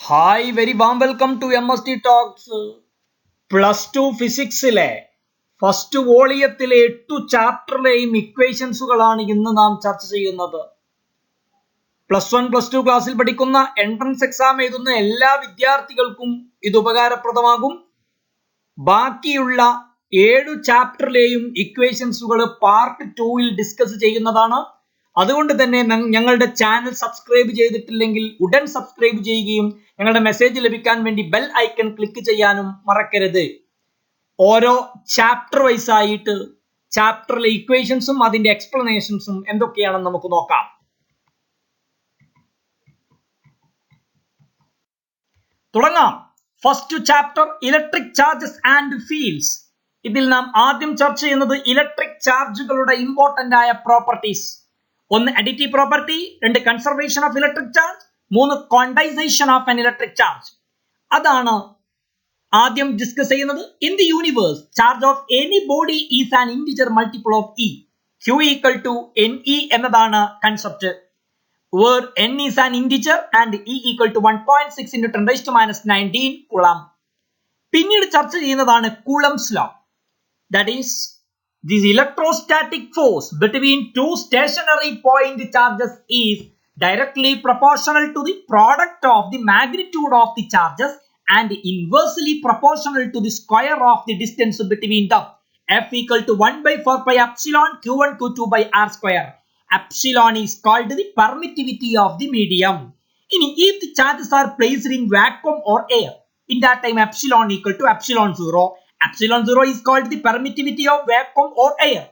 Hi very warm welcome to MST talks. +2 ഫിസിക്സിലെ first വോളിയത്തിലെ 8 ചാപ്റ്ററിലെയും ഇക്വേഷൻസുകളാണ് ഇന്ന് നാം ചർച്ച ചെയ്യുന്നത്. +1 +2 ക്ലാസ്സിൽ പഠിക്കുന്ന എൻട്രൻസ് എക്സാം എഴുതുന്ന എല്ലാ വിദ്യാർത്ഥികൾക്കും ഇത് ഉപകാരപ്രദമാകും. ബാക്കിയുള്ള 7 ചാപ്റ്ററിലെയും ഇക്വേഷൻസുകൾ പാർട്ട് 2-ൽ ഡിസ്കസ് ചെയ്യുന്നതാണ്. അതുകൊണ്ട് തന്നെ ഞങ്ങളുടെ ചാനൽ സബ്സ്ക്രൈബ് ചെയ്തിട്ടില്ലെങ്കിൽ ഉടൻ സബ്സ്ക്രൈബ് ചെയ്യുകയും ഞങ്ങളുടെ മെസ്സേജ് ലഭിക്കാൻ വേണ്ടി ബെൽ ഐക്കൺ ക്ലിക്ക് ചെയ്യാനും മറക്കരുത്. ഓരോ ചാപ്റ്റർ വൈസ് ആയിട്ട് ചാപ്റ്ററിലെ ഇക്വേഷൻസും അതിന്റെ എക്സ്പ്ലനേഷൻസും എന്തൊക്കെയാണെന്ന് നമുക്ക് നോക്കാം. തുടങ്ങാം. First chapter electric charges and fields. ഇതിൽ നാം ആദ്യം ചർച്ച ചെയ്യുന്നത് ഇലക്ട്രിക് ചാർജുകളുടെ ഇമ്പോർട്ടന്റ് ആയ properties. 1 additive property, 2 conservation of electric charge, 3 quantization of an electric charge. അതാണ് ആദ്യം ഡിസ്കസ് ചെയ്യുന്നത്. In the universe charge of any body is an integer multiple of e. Q equal to NE എന്നതാണ് concept. where N is an integer and E equal to 1.6 into 10 raised to minus 19 coulomb. പിന്നീട് ചർച്ച ചെയ്യുന്നതാണ് Coulomb's law. That is, this electrostatic force between two stationary point charges is directly proportional to the product of the magnitude of the charges and inversely proportional to the square of the distance between them. F equal to 1 by 4 pi epsilon Q1 Q2 by R square. Epsilon is called the permittivity of the medium. If the charges are placed in vacuum or air, in that time epsilon equal to epsilon 0. Epsilon 0 is called the permittivity of vacuum or air.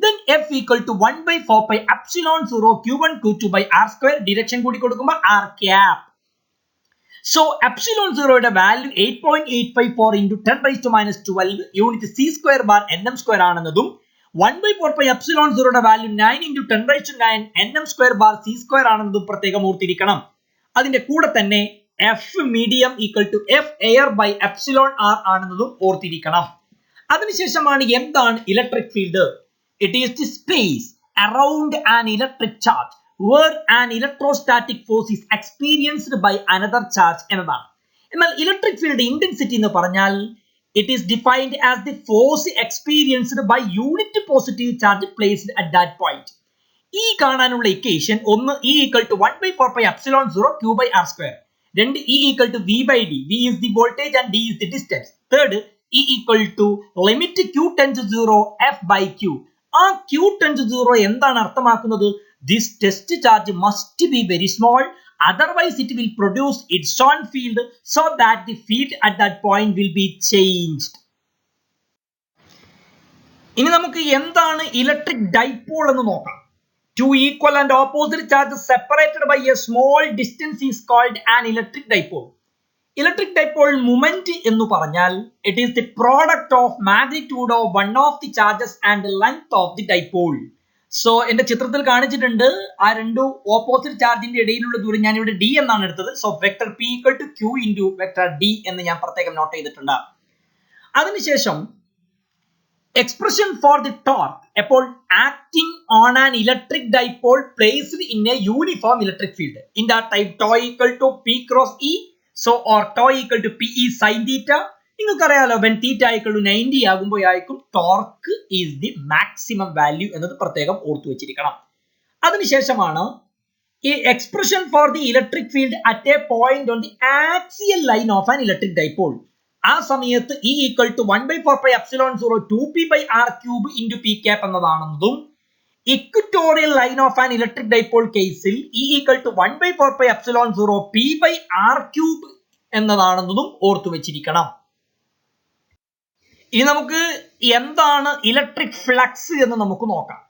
Then F equal to 1 by 4 pi epsilon 0 Q1 Q2 by R square. Direction കൂടി കൊടുക്കുമ്പോൾ R cap. So epsilon 0 യുടെ value 8.854 into 10 raised to minus 12 unit C square bar nm square ആണെന്നതും 1 by 4 pi epsilon 0 യുടെ value 9 into 10 raised to 9 nm square bar C square ആണെന്നതും പ്രത്യേകം ഓർത്തിരിക്കണം. അതിന്റെ കൂടെ തന്നെ F medium equal to F air by epsilon R ആണെന്നതും ഓർത്തിരിക്കണം. അതിനുശേഷമാണ് എന്താണ് electric field. It is the space around an electric charge where an electrostatic force is experienced by another charge എന്നതാണ്. എന്നാൽ ഇലക്ട്രിക് ഫീൽഡ് ഇന്റൻസിറ്റി എന്ന് പറഞ്ഞാൽ it is defined as the force experienced by unit positive charge placed at that point. ഈ കാണാനുള്ള equation ഒന്ന് E equal to 1 by 4 pi epsilon 0 Q by R square. 2 E equal to V by D. V is the voltage and D is the distance. Third E equal to limit Q tends to 0 F by Q. ആ Q tends to 0 എന്താണ് അർത്ഥമാക്കുന്നത്? This test charge must be very small, otherwise it will produce its own field so that the field at that point will be changed. ഇനി നമുക്ക് എന്താണ് electric dipole എന്ന് നോക്കാം. Two equal and opposite charges separated by a small distance is called an electric dipole. Electric dipole moment എന്ന് പറഞ്ഞാൽ it is the product of magnitude of one of the charges and length of the dipole. So എന്റെ ചിത്രത്തിൽ കാണിച്ചിട്ടുണ്ട് ആ രണ്ട് opposite ചാർജിന്റെ ഇടയിലുള്ള ദൂരം ഞാൻ ഇവിടെ D എന്നാണ് എടുത്തത്. So vector P equal to Q into vector D എന്ന് ഞാൻ പ്രത്യേകം നോട്ട് ചെയ്തിട്ടുണ്ട്. അതിനുശേഷം expression for the torque അപ്പോൾ acting on an electric dipole placed in a uniform electric field. In that type tau equal to P cross E. So or tau equal to PE sin theta. നിങ്ങൾക്കറിയാലോ when theta equal to 90 ആകുമ്പോഴായിരിക്കും torque is the maximum value എന്നത് പ്രത്യേകം ഓർത്തു വെച്ചിരിക്കണം. അതിനുശേഷമാണ് ഈ expression for the electric field at a point on the axial line of an electric dipole. ആ സമയത്ത് E equal to 1 by 4 pi epsilon 0 2p by r cube into p cap എന്നതാണെന്നതും equatorial line of an electric dipole കേസിൽ E equal to 1 by 4 pi epsilon 0 p by r cube എന്നതാണെന്നതും ഓർത്തു വെച്ചിരിക്കണം. ഇനി നമുക്ക് എന്താണ് electric flux എന്ന് നമുക്ക് നോക്കാം.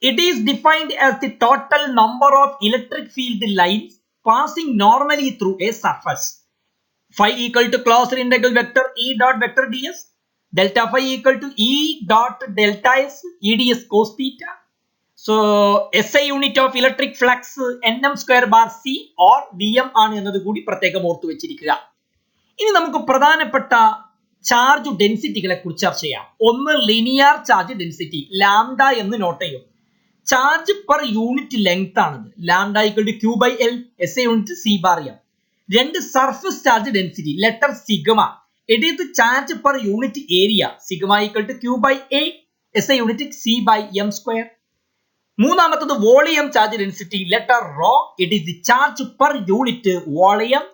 It is defined as the total number of electric field lines passing normally through a surface. Phi equal to closed integral vector E dot vector ds. Delta phi equal to E dot delta s E ds cos theta. So SI unit of electric flux nm square bar C or Vm ആണ് എന്നത് കൂടി പ്രത്യേകം ഓർത്തു വെച്ചിരിക്കുക. ഇനി നമുക്ക് പ്രധാനപ്പെട്ട charge ഡെൻസിറ്റികളെ കുറിച്ച് ചർച്ച ചെയ്യാം. ഒന്ന് ലിനിയർ ചാർജ് ഡെൻസിറ്റി ലാംഡ എന്ന് നോട്ട് ചെയ്യും. ചാർജ് പെർ യൂണിറ്റ് ലെങ്ത് ആണിത്. Lambda equal to Q by L, SI unit C bar M. രണ്ട് surface charge density letter sigma. It is the charge per unit area. Sigma equal to Q by A. SI unit C by M square. മൂന്നാമത്തത് volume charge density letter rho. It is the charge per unit volume.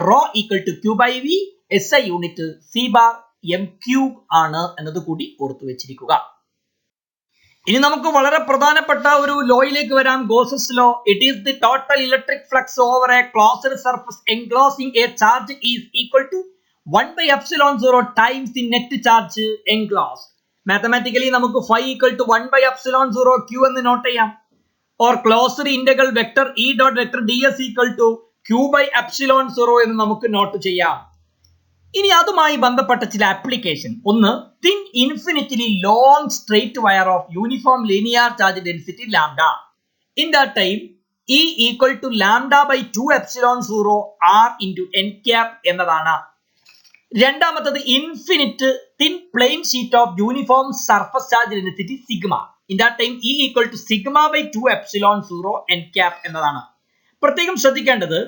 Rho equal to Q by V. SI unit C bar M cube ആണ് എന്നത് കൂടി ഓർത്തു വെച്ചിരിക്കുക. ഇനി നമുക്ക് വളരെ പ്രധാനപ്പെട്ട ഒരു ലോയിലേക്ക് വരാം, Gauss's law. It is the total electric flux over a closed surface enclosing a charge is equal to 1/epsilon 0 times the net charge enclosed. Mathematically നമുക്ക് phi equal to 1/epsilon 0 Q എന്ന് നോട്ട് ചെയ്യാം. Or closed integral vector E dot vector ds equal to Q/epsilon 0 എന്ന് നമുക്ക് not ചെയ്യാം. ഇനി അതുമായി ബന്ധപ്പെട്ട ചില ആപ്ലിക്കേഷൻ. ഒന്ന്, thin infinitely long straight wire of uniform linear charge density lambda. In that time E equal to λ/2/epsilon 0 R into n cap എന്നതാണ്. രണ്ടാമത്തത്, infinite thin plane sheet of uniform surface charge density sigma. In that time E equal to σ/2/epsilon 0 n cap എന്നതാണ്. പ്രത്യേകം ശ്രദ്ധിക്കേണ്ടത്,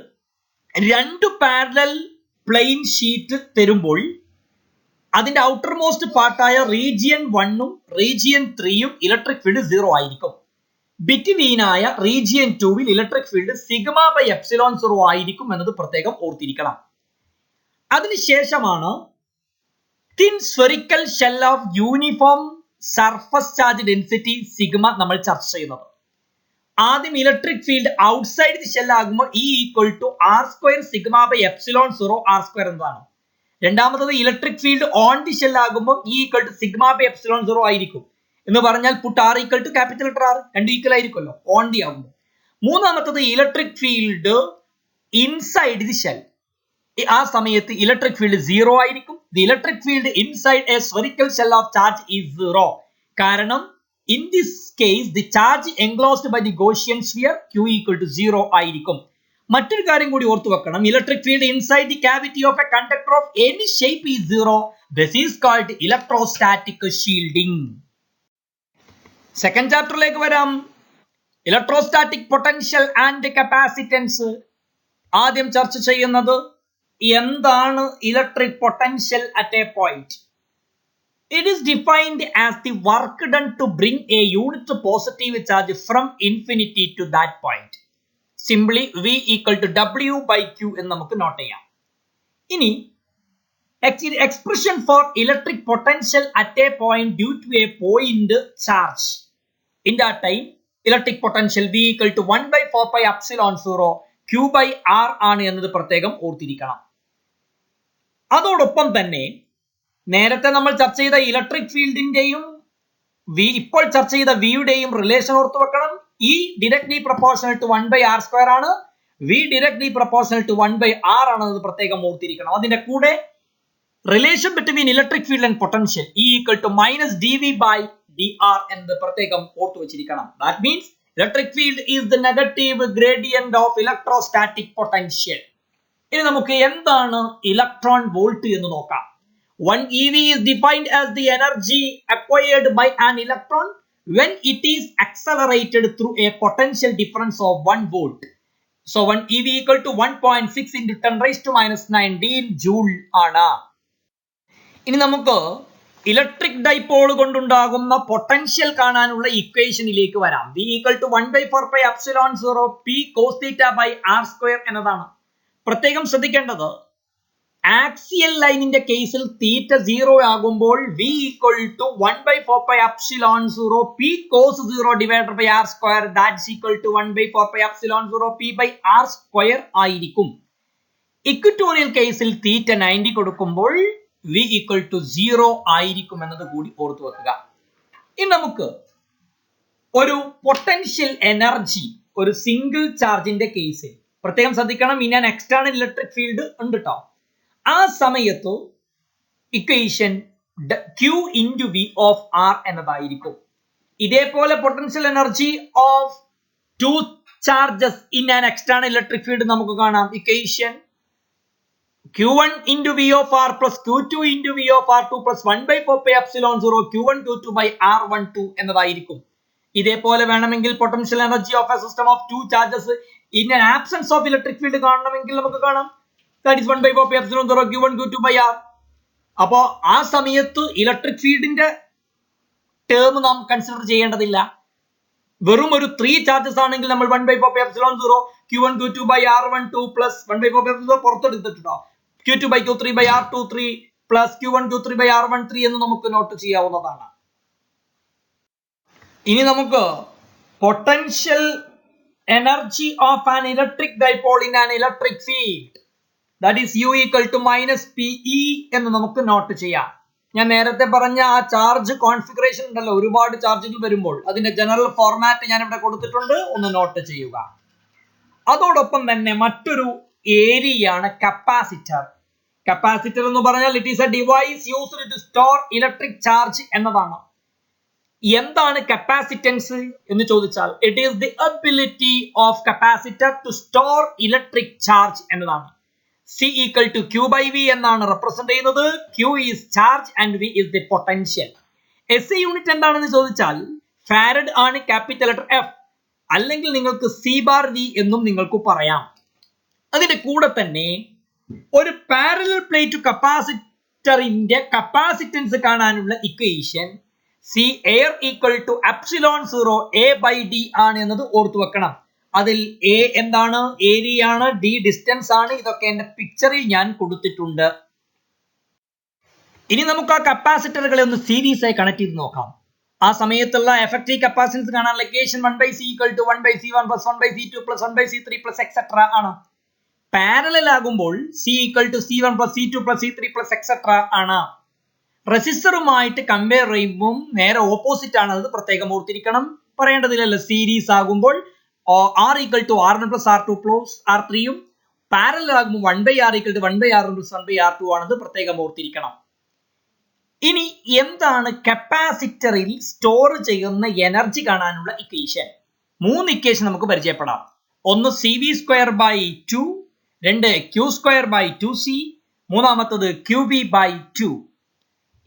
രണ്ട് parallel plain sheet തരുമ്പോൾ അതിന്റെ outermost പാർട്ടായ region 1ഉം റീജിയൻ 3യും ഇലക്ട്രിക് ഫീൽഡ് 0 ആയിരിക്കും. ബിറ്റ്വീനായ റീജിയൻ 2വിൽ ഇലക്ട്രിക് ഫീൽഡ് σ/epsilon 0 ആയിരിക്കും എന്നത് പ്രത്യേകം ഓർത്തിരിക്കണം. അതിനുശേഷമാണ് thin spherical shell of uniform surface charge density sigma നമ്മൾ ചർച്ച ചെയ്യുന്നത്. ആദ്യം electric field outside the shell ആകുമ്പോൾ E equal to R² σ/epsilon 0 R² എന്നതാണ്. രണ്ടാമത്തത്, electric field on the shell ആകുമ്പോൾ E ഈക്വൽ ടു σ/epsilon 0 ആയിരിക്കും. എന്ന് പറഞ്ഞാൽ puttu R equal to capital letter R, രണ്ട് ഈക്വൽ ആയിരിക്കുമല്ലോ ഓൺ ദി ആകുമ്പോൾ. മൂന്നാമത്തത്, electric field inside the shell. ആ സമയത്ത് ഇലക്ട്രിക് ഫീൽഡ് 0 ആയിരിക്കും. The electric field inside a spherical shell of charge is 0. കാരണം in this case the charge enclosed by the Gaussian sphere Q equal to 0 ആയിരിക്കും. മറ്റൊരു കാര്യം കൂടി ഓർത്തു വെക്കണം, electric field inside the cavity of a conductor of any shape is 0. This is called electrostatic shielding. Second ചാപ്റ്ററിലേക്ക് വരാം. Electrostatic potential and capacitance. ആദ്യം ചർച്ച ചെയ്യുന്നത് എന്താണ് electric potential at a point. It is defined as the work done to bring a unit positive charge from infinity to that point. Simply V equal to W by Q എന്ന് നമുക്ക് not ചെയ്യാം. ഇനി expression for electric potential at a point due to a point charge. In that time electric potential V equal to 1/4π/epsilon 0 Q by R ആണ് എന്നത് പ്രത്യേകം ഓർത്തിരിക്കണം. അതോടൊപ്പം തന്നെ നേരത്തെ നമ്മൾ ചർച്ച ചെയ്ത ഇലക്ട്രിക് ഫീൽഡിന്റെയും ഇപ്പോൾ ചർച്ച ചെയ്ത വിയുടെയും റിലേഷൻ ഓർത്തു വെക്കണം. E directly proportional to 1/r² ആണ്. V directly proportional to 1/r ആണെന്നത് പ്രത്യേകം ഓർത്തിരിക്കണം. അതിന്റെ കൂടെ relation between electric field and potential E equal to -dV/dr എന്നത് പ്രത്യേകം ഓർത്തു വെച്ചിരിക്കണം. That means electric field is the negative gradient of electrostatic potential. ഇനി നമുക്ക് എന്താണ് ഇലക്ട്രോൺ വോൾട്ട് എന്ന് നോക്കാം. 1 eV is defined as the energy acquired by an electron when it is accelerated through a potential difference of 1 volt. So 1 eV equal to 1.6 into 10 raised to -19 joule ആണ്. ഇനി നമുക്ക് electric dipole കൊണ്ടുണ്ടാകുന്ന potential കാണാനുള്ള ഇക്വേഷനിലേക്ക് വരാം. V equal to 1/4π/epsilon 0 P cos theta by R² എന്നതാണ്. പ്രത്യേകം ശ്രദ്ധിക്കേണ്ടത്, axial ലൈനിന്റെ കേസിൽ തീറ്റ 0 ആകുമ്പോൾ V equal to 1/4π/epsilon 0 P cos 0 divided by R², that is equal to 1/4π/epsilon 0 P by R² ആയിരിക്കും. ഇക്വറ്റോറിയൽ കേസിൽ തീറ്റ 90 കൊടുക്കുമ്പോൾ V equal to 0 ആയിരിക്കും എന്നത് കൂടി ഓർത്തു വെക്കുക. ഇനി നമുക്ക് ഒരു പൊട്ടൻഷ്യൽ എനർജി ഒരു സിംഗിൾ ചാർജിന്റെ കേസിൽ പ്രത്യേകം ശ്രദ്ധിക്കണം, in an external electric field ഉണ്ട് കേട്ടോ. ആ സമയത്ത് equation Q into V of R എന്നതായിരിക്കും. ഇതേപോലെ potential energy of two charges in an external electric field നമുക്ക് കാണാം. Equation Q1 into V of R plus Q2 into V of R2 plus 1/4π/epsilon 0 Q1 Q2 by R12 എന്നതായിരിക്കും. ഇതേപോലെ വേണമെങ്കിൽ potential energy of A system of two charges in an absence of electric field കാണണമെങ്കിൽ നമുക്ക് കാണാം that is 1/4π0 q1 q2 by r. അപ്പോ ആ സമയത്ത് electric ഫീൽഡിന്റെ term നാം കൺസിഡർ ചെയ്യേണ്ടതില്ല. വെറും ഒരു 3 ചാർജസ് ആണെങ്കിൽ നമ്മൾ 1/4π0 q1 q2 by r12 plus 1/4π0 പുറത്തെടുത്തിട്ടുണ്ടോ q2 by q3 by r23 plus q1 q3 by r13 എന്ന് നമുക്ക് നോട്ട് ചെയ്യാവുന്നതാണ്. ഇനി നമുക്ക് potential energy of an electric dipole in an electric field that is u - pe എന്ന് നമുക്ക് നോട്ട് ചെയ്യാം. ഞാൻ നേരത്തെ പറഞ്ഞ ആ ചാർജ് കോൺഫിഗറേഷൻ ഉണ്ടല്ലോ, ഒരുപാട് ചാർജുകൾ വരുമ്പോൾ അതിന്റെ ജനറൽ ഫോർമാറ്റ് ഞാൻ ഇവിടെ കൊടുത്തിട്ടുണ്ട്, ഒന്ന് നോട്ട് ചെയ്യുക. അതോടൊപ്പം തന്നെ മറ്റൊരു ഏരിയയാണ് കപ്പാസിറ്റർ. കപ്പാസിറ്റർ എന്ന് പറഞ്ഞാൽ it is a device used to store electric charge എന്നതാണ്. എന്താണ് കപ്പാസിറ്റൻസ് എന്ന് ചോദിച്ചാൽ it is the ability of capacitor to store electric charge എന്നതാണ്. C equal to Q by V എന്നാണ് റെപ്രസെന്റ് ചെയ്യുന്നത്. Q is charge and V is the potential. SI unit എന്താണെന്ന് ചോദിച്ചാൽ farad ആണ് ക്യാപിറ്റൽ ലെറ്റർ F, അല്ലെങ്കിൽ നിങ്ങൾക്ക് C bar V എന്നും നിങ്ങൾക്ക് പറയാം. അതിന്റെ കൂടെ തന്നെ ഒരു പാരലൽ പ്ലേറ്റ് കപ്പാസിറ്ററിന്റെ കപ്പാസിറ്റൻസ് കാണാനുള്ള equation C air equal to epsilon 0 A by D ആണ് എന്നത് ഓർത്തു വെക്കണം. അതിൽ A എന്താണ്, ഏരിയ ആണ്, D ഡിസ്റ്റൻസ് ആണ്. ഇതൊക്കെ എന്റെ പിക്ചറിൽ ഞാൻ കൊടുത്തിട്ടുണ്ട്. ഇനി നമുക്ക് ആ കപ്പാസിറ്ററുകളെ ഒന്ന് സീരീസ് ആയി കണക്ട് ചെയ്ത് നോക്കാം. ആ സമയത്തുള്ള എഫക്റ്റീവ് കപ്പാസിറ്റൻസ് കാണാൻ equation 1/c = 1/c1 + 1/c2 + 1/c3 + etc ആണ്. പാരലൽ ആകുമ്പോൾ C = C1 + C2 + C3 + etc ആണ്. റെസിസ്റ്ററുമായിട്ട് കമ്പയർ ചെയ്യുമ്പോൾ നേരെ ഓപ്പോസിറ്റ് ആണ്, അത് പ്രത്യേകം ഓർത്തിരിക്കണം, പറയേണ്ടതില്ലല്ലോ. സീരീസ് ആകുമ്പോൾ R = R1 + R2 + R3 യും പാരലൽ ആകുമ്പോൾ 1/R = 1/R1 + 1/R2 ആണെന്ന് പ്രത്യേകം ഓർത്തിരിക്കണം. ഇനി എന്താണ് കപ്പാസിറ്ററിൽ സ്റ്റോർ ചെയ്യുന്ന എനർജി കാണാനുള്ള ഇക്വേഷൻ? 3 ഇക്വേഷൻ നമുക്ക് പരിചയപ്പെടാം. ഒന്ന് CV²/2, 2 Q²/2C, മൂന്നാമത്തത് QB/2.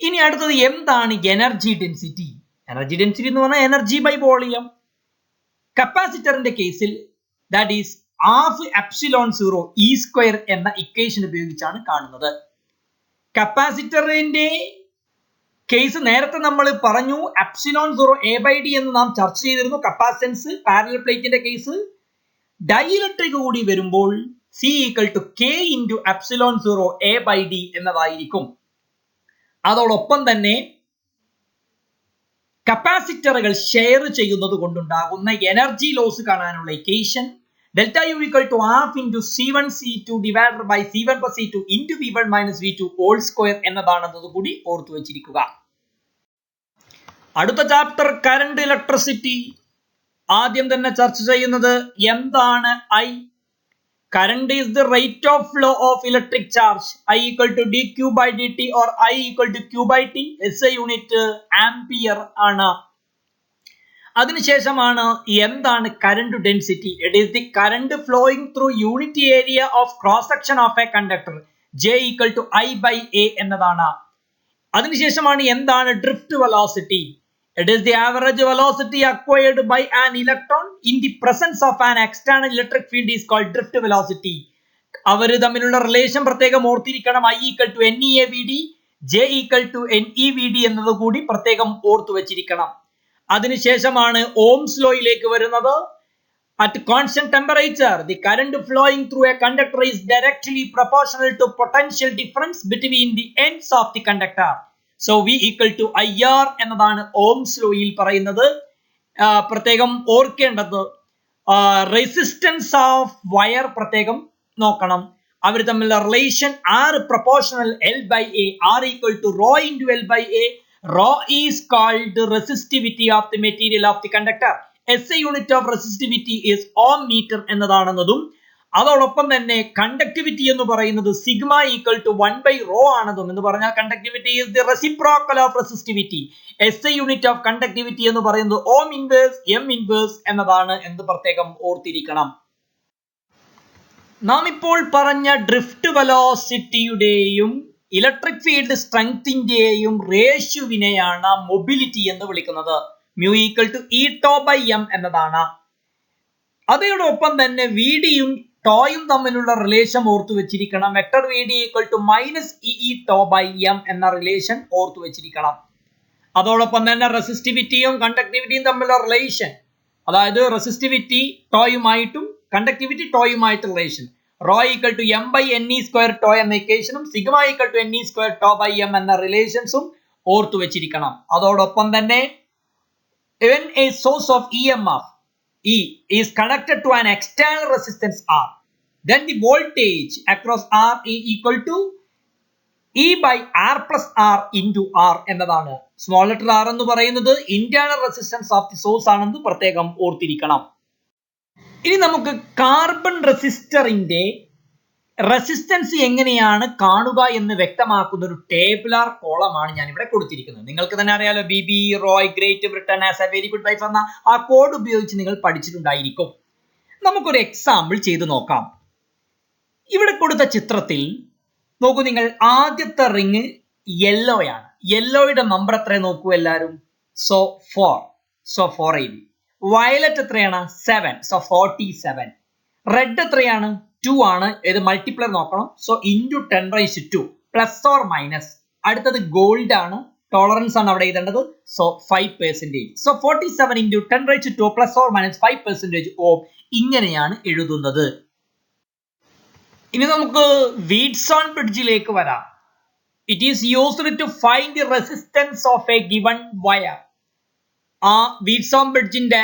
ഇനി അടുത്തത് എന്താണ് എനർജി ഡെൻസിറ്റി? എനർജി ഡെൻസിറ്റി എന്ന് പറഞ്ഞാൽ എനർജി ബൈ വോളിയം. കപ്പാസിറ്ററിന്റെ കേസിൽ ദാറ്റ് ഈസ് ½ epsilon 0 E² എന്ന ഇക്വേഷൻ ഉപയോഗിച്ചാണ് കാണുന്നത്. കപ്പാസിറ്ററിന്റെ കേസ് നേരത്തെ നമ്മൾ പറഞ്ഞു epsilon 0 A/D എന്ന് നാം ചർച്ച ചെയ്തിരുന്നു. കപ്പാസിറ്റൻസ് പാരലൽ പ്ലേറ്റിന്റെ കേസ്. ഡൈഇലക്ട്രിക് കൂടി വരുമ്പോൾ C = K × epsilon 0 A/D എന്നതായിരിക്കും. അതോടൊപ്പം തന്നെ കപ്പാസിറ്ററുകൾ ഷെയർ ചെയ്യുന്നത് കൊണ്ടുണ്ടാകുന്ന എനർജി ലോസ് കാണാനുള്ള equation ΔU = ½ × C1C2 / C1 + C2 × V1 - V2 2 എന്നതാണെന്നത് കൂടി ഓർത്തു വെച്ചിരിക്കുക. അടുത്ത ചാപ്റ്റർ കറണ്ട് ഇലക്ട്രിസിറ്റി. ആദ്യം തന്നെ ചർച്ച ചെയ്യുന്നത് എന്താണ് I? Current is the rate of flow of electric charge. I = dQ/dt or I = Q/T. SI unit ampere ആണ്. അതിനുശേഷമാണ് എന്താണ് current density? It is the current flowing through unit area of cross section of a conductor. J = I/A എന്നതാണ്. അതിനുശേഷമാണ് എന്താണ് drift velocity? It is the average velocity acquired by an electron in the presence of an external electric field is called drift velocity. അവർ തമ്മിലുള്ള relation പ്രത്യേകം ഓർത്തിരിക്കണം. I = NeAVD, J = NeVD എന്നത് കൂടി പ്രത്യേകം ഓർത്തു വെച്ചിരിക്കണം. അതിനുശേഷമാണ് ഓംസ് ലോയിലേക്ക് വരുന്നത്. At constant temperature, the current flowing through a conductor is directly proportional to potential difference between the ends of the conductor. So V = IR എന്നതാണ് ഓംസ് ലോയിൽ പറയുന്നത്. പ്രത്യേകം ഓർക്കേണ്ടത് റെസിസ്റ്റൻസ് ഓഫ് വയർ പ്രത്യേകം നോക്കണം. അവർ തമ്മിലുള്ള relation R proportional L/A, R = ρ × L/A. Ρ is called resistivity of the material of the conductor. SI unit of resistivity is ohm meter എന്നതാണെന്നതും അതോടൊപ്പം തന്നെ conductivity എന്ന് പറയുന്നത് സിഗ്മ = 1/ρ ആണെന്നും എന്ന് പറഞ്ഞാൽ conductivity is the reciprocal of resistivity. SI unit of conductivity എന്ന് പറയുന്നത് ohm inverse M inverse എന്നതാണ് എന്ന് പ്രത്യേകം ഓർത്തിരിക്കണം. നാം ഇപ്പോൾ പറഞ്ഞ ഡ്രിഫ്റ്റ് വെലോസിറ്റിയുടെയും ഇലക്ട്രിക് ഫീൽഡ് സ്ട്രെങ്തിന്റെയും റേഷ്യോവിനെയാണ് മൊബിലിറ്റി എന്ന് വിളിക്കുന്നത്. mu = E τ/m എന്നതാണ്. അതോടൊപ്പം തന്നെ VD യും ടോയും തമ്മിലുള്ള റിലേഷൻ ഓർത്തു വെച്ചിരിക്കണം. Vector v d equal to minus e tau by m എന്ന റിലേഷൻ ഓർത്തു വെച്ചിരിക്കണം. അതോടൊപ്പം തന്നെ റെസിസ്റ്റിവിറ്റിയും കണ്ടക്ടിവിറ്റിയും തമ്മിലുള്ള റിലേഷൻ, അതായത് റെസിസ്റ്റിവിറ്റി ടോയുമായിട്ടും കണ്ടക്ടിവിറ്റി ടോയുമായിട്ട് relation, rho equal to m by n e square tau എന്ന ഇക്വേഷനും sigma equal to n e square tau by m എന്ന റിലേഷൻസും ഓർത്തു വെച്ചിരിക്കണം. അതോടൊപ്പം തന്നെ when a source of EMF E is connected to an external resistance R, then the voltage across R is equal to E by R plus R into R എന്നതാണ്. Small letter R എന്ന് പറയുന്നത് internal resistance of the source ആണെന്ന് പ്രത്യേകം ഓർത്തിരിക്കണം. ഇനി നമുക്ക് carbon റെസിസ്റ്ററിന്റെ resistance എങ്ങനെയാണ് കാണുക എന്ന് വ്യക്തമാക്കുന്ന ഒരു ടേബുലാർ കോളമാണ് ഞാൻ ഇവിടെ കൊടുത്തിരിക്കുന്നത്. നിങ്ങൾക്ക് തന്നെ അറിയാലോ, BB Roy great Britain as A very good wife എന്ന ആ കോഡ് ഉപയോഗിച്ച് നിങ്ങൾ പഠിച്ചിട്ടുണ്ടായിരിക്കും. നമുക്കൊരു എക്സാമ്പിൾ ചെയ്തു നോക്കാം. ഇവിടെ കൊടുത്ത ചിത്രത്തിൽ നോക്കൂ നിങ്ങൾ, ആദ്യത്തെ റിങ് യെല്ലോയാണ്. യെല്ലോയുടെ നമ്പർ എത്ര നോക്കൂ എല്ലാവരും. സോ 4 എഴുതി. വയലറ്റ് എത്രയാണ്? 7. സോ 47. റെഡ് എത്രയാണ്? 2 ആണ്. ഇത് മൾട്ടിപ്ലർ നോക്കണം. So into 10⁻², plus or minus. അടുത്തത് ഗോൾഡ് ആണ്, ടോളറൻസ് ആണ് അവിടെ എഴുതേണ്ടത്. So 5%. So 47 into 10⁻² plus or minus 5% ohm. ഇങ്ങനെയാണ് എഴുതുന്നത്. ഇനി നമുക്ക് വീറ്റ്സോൺ ബ്രിഡ്ജിലേക്ക് വരാം. It is used to find the resistance of a given wire. ആ വീറ്റ്സോൺ ബ്രിഡ്ജിന്റെ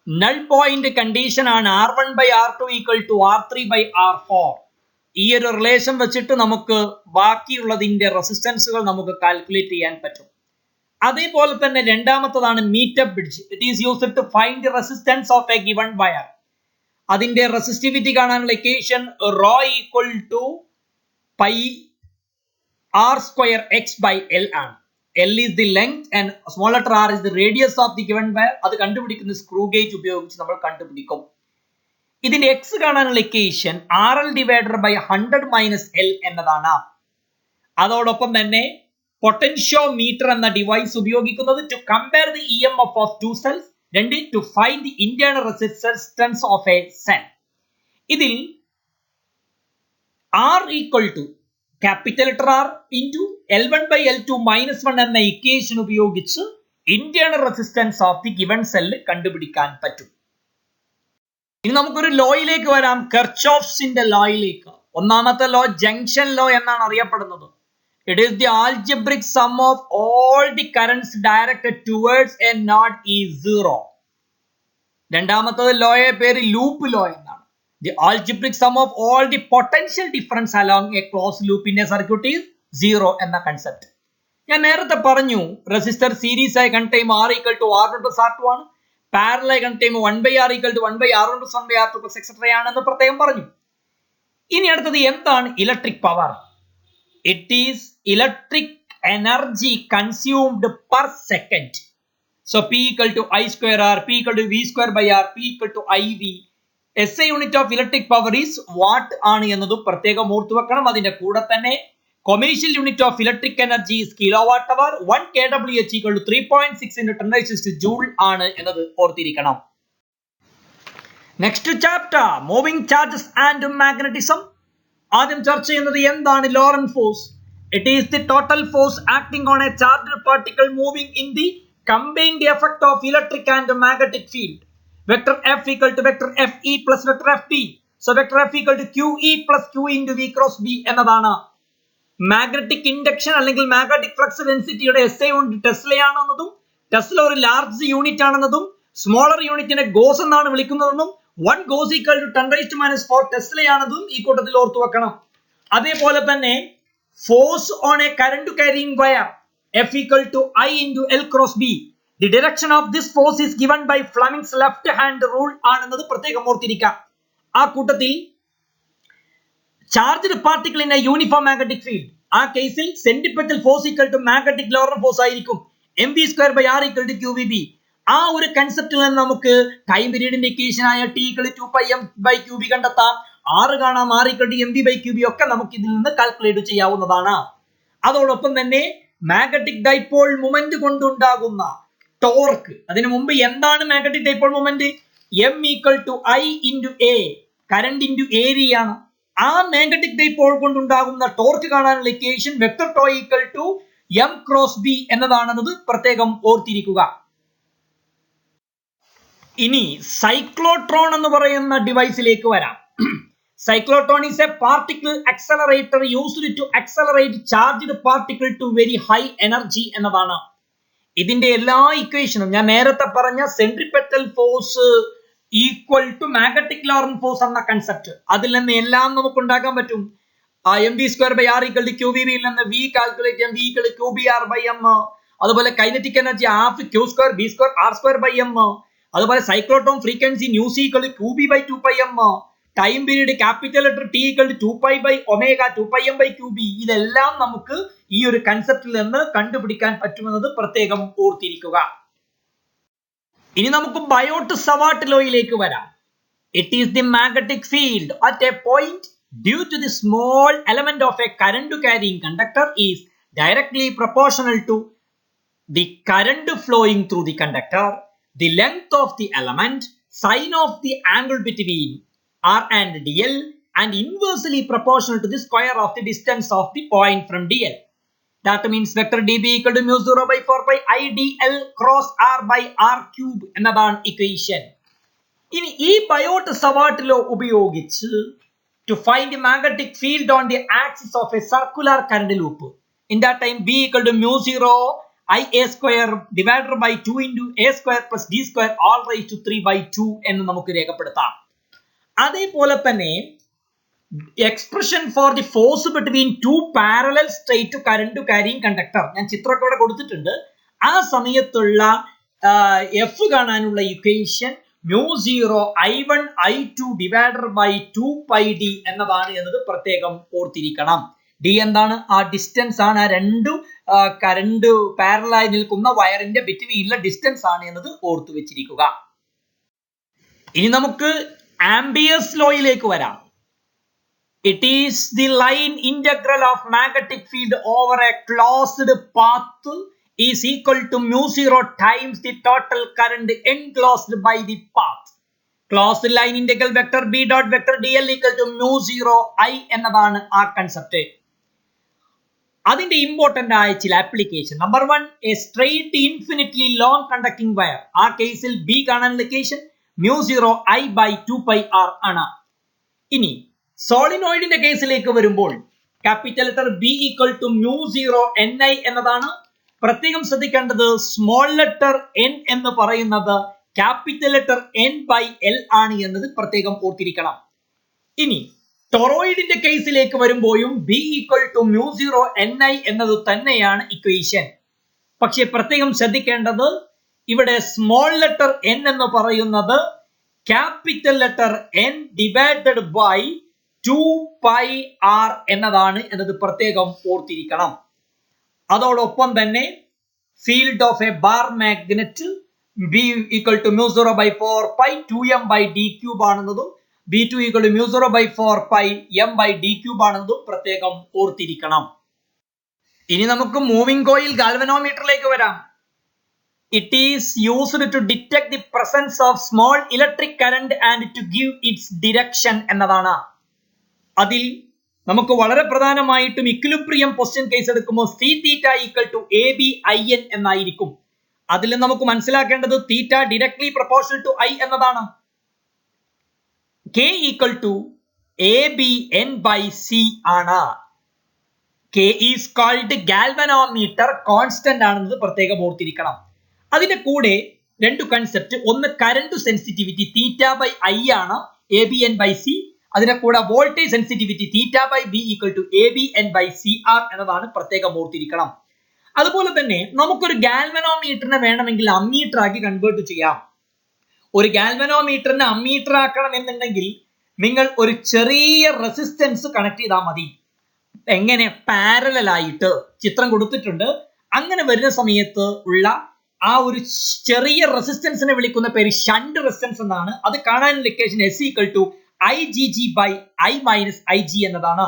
നൾ പോയിന്റ് കണ്ടീഷൻ ആണ് R1 by R2 equal to R3 by R4. ഈ ഒരു റിലേഷൻ വെച്ചിട്ട് നമുക്ക് ബാക്കിയുള്ളതിന്റെ റെസിസ്റ്റൻസുകൾ നമുക്ക് കാൽക്കുലേറ്റ് ചെയ്യാൻ പറ്റും. അതേപോലെ തന്നെ രണ്ടാമത്തതാണ് metre bridge. It is used to find the resistance of a given wire. അതിന്റെ റെസിസ്റ്റിവിറ്റി കാണാനുള്ള equation rho equal to pi R square X by L ആണ്. L is the length and small letter r is the radius of the given wire. അത് കണ്ടുപിടിക്കുന്ന screw gauge ഉപയോഗിച്ച് നമ്മൾ കണ്ടുപിടിക്കും. ഇതിന്റെ x കാണാനുള്ള equation RL divided by 100 minus L എന്നതാണ്. അതോടൊപ്പം തന്നെ പൊട്ടൻഷ്യോമീറ്റർ എന്ന ഡിവൈസ് ഉപയോഗിക്കുന്നത് to compare the EMF of two cells, രണ്ട് to find the internal resistance of a cell. ഇതിൽ R equal to capital letter R into L1 by L2 minus 1 എന്ന equation ഉപയോഗിച്ച് internal resistance of the given cell കണ്ടുപിടിക്കാൻ പറ്റും. ഇനി നമുക്കൊരു ലോയിലേക്ക് വരാം, കെർച്ചോഫ്സിന്റെ ലോയിലേക്ക്. ഒന്നാമത്തെ ലോ ജംഗ്ഷൻ ലോ എന്നാണ് അറിയപ്പെടുന്നത്. It is the algebraic some of all the currents directed towards A node is 0. രണ്ടാമത്തത് ലോയെ പേര് ലൂപ്പ് ലോ എന്നാണ്. The algebraic sum of all the potential difference along a closed loop in a circuit is 0 എന്ന concept. ഞാൻ നേരത്തെ പറഞ്ഞു resistor series ആയി കണ്ടൈം R equal to R1 plus R2 ആണ്. Parallel ആയി കണ്ടൈം 1 by R equal to 1 by R1 plus 1 by R2 plus etc. ആണെന്ന് പ്രത്യേകം പറഞ്ഞു. ഇനി അടുത്തത് എന്താണ് electric power? It is electric energy consumed per second. So P equal to I square R, P equal to V square by R, P equal to IV. SI unit of electric power is watt ആണ് എന്നതും പ്രത്യേകം ഓർത്തു വെക്കണം. അതിന്റെ കൂടെ തന്നെ commercial unit of electric energy is kilowatt hour. 1 kWh equal to 3.6 into 10⁻² joule ആണ് എന്നത് ഓർത്തിരിക്കണം. Next chapter moving charges and magnetism. ആദ്യം ചർച്ച ചെയ്യുന്നത് എന്താണ് Laurent force. It is the total force acting on A charged particle moving in the combined effect of electric and magnetic field. Vector F equal to vector FE plus vector FB. So vector F equal to QE plus Q into V cross B എന്നതാണ്. Magnetic induction അല്ലെങ്കിൽ magnetic flux ഡെൻസിറ്റിയുടെ SI unit ടെസ്ലയാണെന്നതും tesla ഒരു large unit ആണെന്നതും smaller യൂണിറ്റിനെ gauss എന്നാണ് വിളിക്കുന്നതെന്നും 1 gauss equal to 10⁻⁴ ടെസ്ലയാണെന്നതും ഈ കൂട്ടത്തിൽ ഓർത്തു വെക്കണം. അതേപോലെ തന്നെ force on a current carrying wire F equal to I into L cross B. The direction of this force is given by Fleming's left hand rule ആണെന്നത് പ്രത്യേകം ഓർത്തിരിക്കാം. ആ കൂട്ടത്തിൽ charged particle in a uniform magnetic field, ആ കേസിൽ centripetal force equal to magnetic Lorentz force ആയിരിക്കും. mv² by r equal to qvb. ആ ഒരു കൺസെപ്റ്റിൽ നിന്ന് നമുക്ക് ടൈം പീരീഡിന്റെ ഇക്വേഷൻ ആയ t equal to 2πm/qb കണ്ടെത്താം. r കാണാം, r equal to mv/qb ഒക്കെ നമുക്ക് ഇതിൽ നിന്ന് കാൽക്കുലേറ്റ് ചെയ്യാവുന്നതാണ്. അതോടൊപ്പം തന്നെ മാഗ്നറ്റിക് ഡൈപോൾ മൊമെന്റ് കൊണ്ടുണ്ടാകുന്ന ടോർക്ക്. അതിനു മുമ്പ് എന്താണ് magnetic dipole moment? m equal to I into A current into area ആണ്. ആ മാഗ്നറ്റിക് ഡൈപോൾ കൊണ്ടുണ്ടാകുന്ന ടോർക്ക് കാണാനുള്ള equation vector tau equal to m cross B എന്നതാണെന്നത് പ്രത്യേകം ഓർത്തിരിക്കുക. ഇനി സൈക്ലോട്രോൺ എന്ന് പറയുന്ന ഡിവൈസിലേക്ക് വരാം. Cyclotron is a particle accelerator used to accelerate charged particle to very high energy എന്നതാണ്. ഇതിന്റെ എല്ലാ ഇക്വേഷനും ഞാൻ നേരത്തെ പറഞ്ഞ centripetal force equal to magnetic Lorentz force എന്ന കൺസെപ്റ്റ്, അതിൽ നിന്ന് എല്ലാം നമുക്ക് ഉണ്ടാക്കാൻ പറ്റും. mv²r = qvb യിൽ നിന്ന് v കാൽക്കുലേറ്റ് ചെയ്യാം. v = qbr/m. അതുപോലെ kinetic energy ½ q² b² r²/m. അതുപോലെ സൈക്ലോട്രോൺ ഫ്രീക്വൻസി ന്യൂസി = qb/2πm. Time period capital letter t = 2π/ω 2πm/qb. ഇതെല്ലാം നമുക്ക് ഈ ഒരു കൺസെപ്റ്റിൽ നിന്ന് കണ്ടുപിടിക്കാൻ പറ്റുമെന്നത് പ്രത്യേകം ഓർത്തിരിക്കുക. ഇനി നമുക്ക് ബയോട്ട് സവാർട്ട് ലോയിലേക്ക് വരാം. It is the magnetic field at a point due to the small element of a current carrying conductor is directly proportional to the current flowing through the conductor, the length of the element, sine of the angle between r and dl, and inversely proportional to the square of the distance of the point from dl. That means vector dB = μ0/4π I dl cross r by r cube എന്നതാണ് equation. ഇനി ഈ Biot Savart law ഉപയോഗിച്ച് to find the magnetic field on the axis of a circular current loop, in that time B = μ0 Ia² divided by 2 into a² plus d² all raised to 3/2 എന്ന് നമുക്ക് രേഖപ്പെടുത്താം. അതേപോലെ തന്നെ expression for the force between two parallel straight current carrying conductor ഞാൻ ചിത്രമൊക്കെ ഇവിടെ കൊടുത്തിട്ടുണ്ട്. ആ സമയത്തുള്ള എഫ് കാണാനുള്ള equation μ0 I1 I2 divided by 2πd എന്നതാണ് എന്നത് പ്രത്യേകം ഓർത്തിരിക്കണം. ഡി എന്താണ്? ആ ഡിസ്റ്റൻസ് ആണ്. ആ രണ്ടു കറന്റ് പാരലായി നിൽക്കുന്ന വയറിന്റെ ബിറ്റ്വീനിലെ ഡിസ്റ്റൻസ് ആണ് എന്നത് ഓർത്തു വെച്ചിരിക്കുക. ഇനി നമുക്ക് ആംബിയേഴ്സ് ലോയിലേക്ക് വരാം. It is the line integral of magnetic field over a closed path is equal to μ0 times the total current enclosed by the path. Closed line integral vector B dot vector dl equal to μ0 I എന്നതാണ് ആ concept. അതിന്റെ important ആയ ചില application. Number 1, a straight infinitely long conducting wire. ആ കേസിൽ B കാണാനുള്ള equation μ0 I/2πr ആണ്. ഇനി സോളിനോയിഡിന്റെ കേസിലേക്ക് വരുമ്പോൾ capital letter B equal to μ0 ni എന്നതാണ്. പ്രത്യേകം ശ്രദ്ധിക്കേണ്ടത് സ്മോൾ ലെറ്റർ n എന്ന് പറയുന്നത് ക്യാപിറ്റൽ ലെറ്റർ n/l ആണ് എന്നത് പ്രത്യേകം ഓർത്തിരിക്കണം. ഇനി ടൊറോയിഡിന്റെ കേസിലേക്ക് വരുമ്പോഴും B = μ0 ni എന്നത് തന്നെയാണ് ഇക്വേഷൻ. പക്ഷെ പ്രത്യേകം ശ്രദ്ധിക്കേണ്ടത് ഇവിടെ സ്മോൾ ലെറ്റർ n എന്ന് പറയുന്നത് capital letter n divided by 2πr എന്നതാണ് എന്നത് പ്രത്യേകം ഓർത്തിരിക്കണം. അതോടൊപ്പം തന്നെ field of a bar magnet B = μ0/4π 2m/d³ ആണെന്നതും B2 = μ0/4π m/d³ ആണെന്നതും പ്രത്യേകം ഓർത്തിരിക്കണം. ഇനി നമുക്ക് മൂവിംഗ് കോയിൽ ഗാൽവനോമീറ്ററിലേക്ക് വരാം. It is used to detect the presence of small electric current and to give its direction എന്നതാണ്. അതിൽ നമുക്ക് വളരെ പ്രധാനമായിട്ടും ഇക്വിലിബ്രിയം പൊസിഷൻ കേസ് എടുക്കുമ്പോൾ C θ = ABIN എന്നായിരിക്കും. അതിൽ നമുക്ക് മനസ്സിലാക്കേണ്ടത് theta directly proportional to I എന്നതാണ്. K = ABN/C ആണ്. K is called galvanometer constant ആണെന്നത് പ്രത്യേകം ഓർത്തിരിക്കണം. അതിന്റെ കൂടെ രണ്ട് കൺസെപ്റ്റ്, ഒന്ന് കറന്റ് സെൻസിറ്റിവിറ്റി θ/I ആണ് ABN/C. അതിന്റെ കൂടെ വോൾട്ടേജ് സെൻസിറ്റിവിറ്റി θ/B = ABN/CR എന്നതാണ് പ്രത്യേകം ഓർത്തിരിക്കണം. അതുപോലെ തന്നെ നമുക്കൊരു ഗാൽവനോമീറ്ററിനെ വേണമെങ്കിൽ അമ്മീറ്റർ ആക്കി കൺവേർട്ട് ചെയ്യാം. ഒരു ഗാൽവനോമീറ്ററിനെ അമ്മീറ്റർ ആക്കണം എന്നുണ്ടെങ്കിൽ നിങ്ങൾ ഒരു ചെറിയ റെസിസ്റ്റൻസ് കണക്ട് ചെയ്താൽ മതി. എങ്ങനെ? പാരലൽ ആയിട്ട് ചിത്രം കൊടുത്തിട്ടുണ്ട്. അങ്ങനെ വരുന്ന സമയത്ത് ഉള്ള ആ ഒരു ചെറിയ റെസിസ്റ്റൻസിനെ വിളിക്കുന്ന പേര് ഷണ്ട് റെസിസ്റ്റൻസ് എന്നാണ്. അത് കാണാനുള്ള ഇക്വേഷൻ S = IgG/I-Ig എന്നതാണ്.